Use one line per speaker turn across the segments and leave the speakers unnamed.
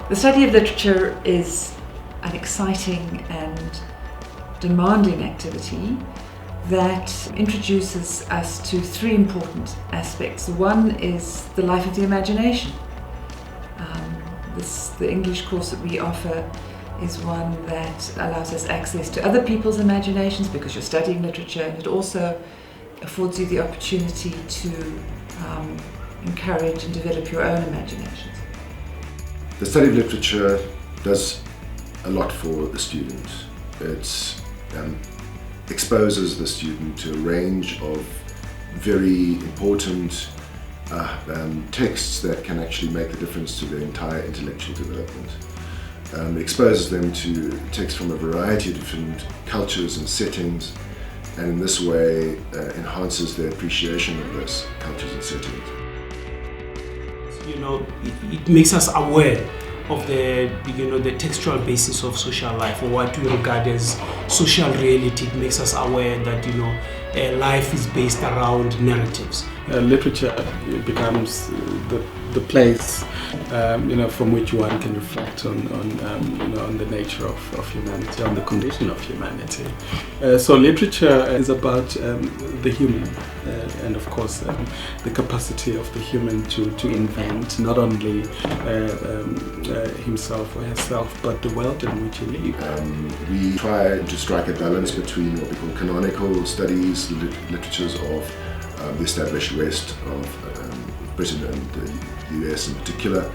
The study of literature is an exciting and demanding activity that introduces us to three important aspects. One is the life of the imagination. The English course that we offer is one that allows us access to other people's imaginations because you're studying literature, and it also affords you the opportunity to encourage and develop your own imaginations.
The study of literature does a lot for the student. It exposes the student to a range of very important texts that can actually make the difference to their entire intellectual development. It exposes them to texts from a variety of different cultures and settings, and in this way enhances their appreciation of those cultures and settings.
It makes us aware of the textual basis of social life, or what we regard as social reality. It makes us aware that life is based around narratives.
Literature becomes the place from which one can reflect on the nature of humanity, on the condition of humanity. So literature is about the human, and of course the capacity of the human to invent not only himself or herself, but the world in which he lives.
We try to strike a balance between what we call canonical studies, literatures of the established West, of Britain and the US in particular,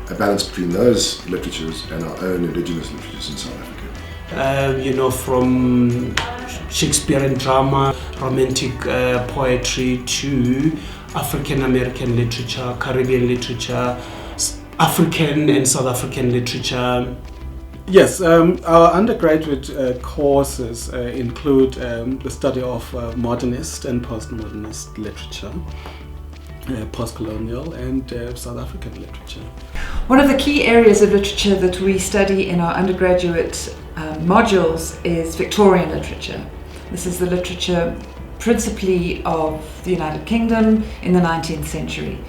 a balance between those literatures and our own indigenous literatures in South Africa.
From Shakespearean drama, romantic poetry, to African American literature, Caribbean literature, African and South African literature.
Yes, our undergraduate courses include the study of modernist and postmodernist literature, post-colonial and South African literature.
One of the key areas of literature that we study in our undergraduate modules is Victorian literature. This is the literature principally of the United Kingdom in the 19th century.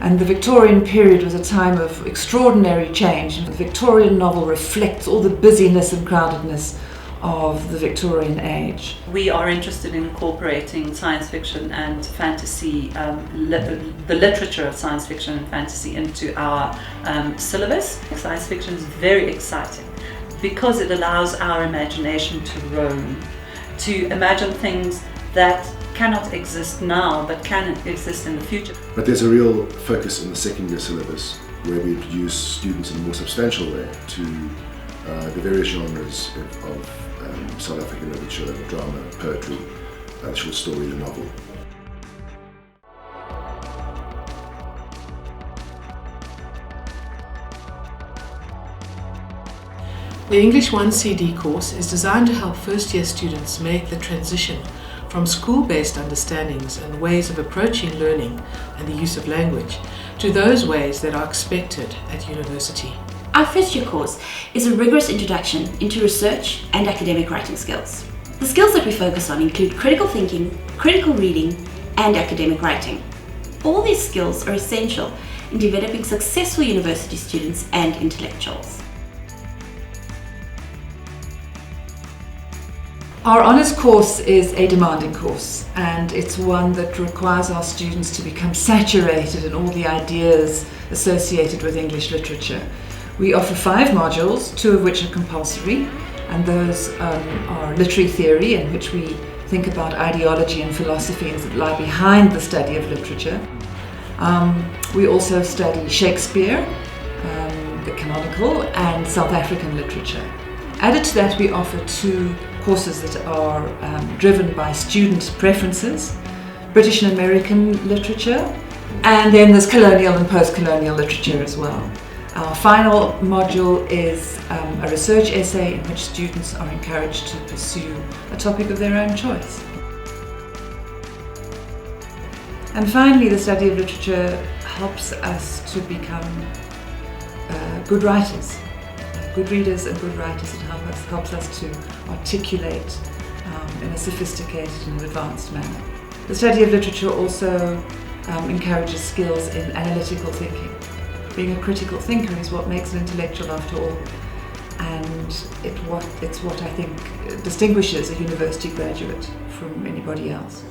And the Victorian period was a time of extraordinary change. The Victorian novel reflects all the busyness and crowdedness of the Victorian age.
We are interested in incorporating science fiction and fantasy, the literature of science fiction and fantasy into our syllabus. Science fiction is very exciting because it allows our imagination to roam, to imagine things that cannot exist now but can exist in the future.
But there's a real focus in the second year syllabus where we introduce students in a more substantial way to the various genres of South African literature, drama, poetry, short story, the novel.
The English 1 CD course is designed to help first-year students make the transition from school-based understandings and ways of approaching learning and the use of language to those ways that are expected at university.
Our first-year course is a rigorous introduction into research and academic writing skills. The skills that we focus on include critical thinking, critical reading, and academic writing. All these skills are essential in developing successful university students and intellectuals.
Our honours course is a demanding course, and it's one that requires our students to become saturated in all the ideas associated with English literature. We offer 5 modules, 2 of which are compulsory, and those are literary theory, in which we think about ideology and philosophies that lie behind the study of literature. We also study Shakespeare, the canonical, and South African literature. Added to that, we offer 2 courses that are driven by student preferences, British and American literature, and then there's colonial and post-colonial literature as well. Our final module is a research essay in which students are encouraged to pursue a topic of their own choice. And finally, the study of literature helps us to become good writers. Good readers and good writers. It helps us to articulate in a sophisticated and advanced manner. The study of literature also encourages skills in analytical thinking. being a critical thinker is what makes an intellectual after all, and it's what I think distinguishes a university graduate from anybody else.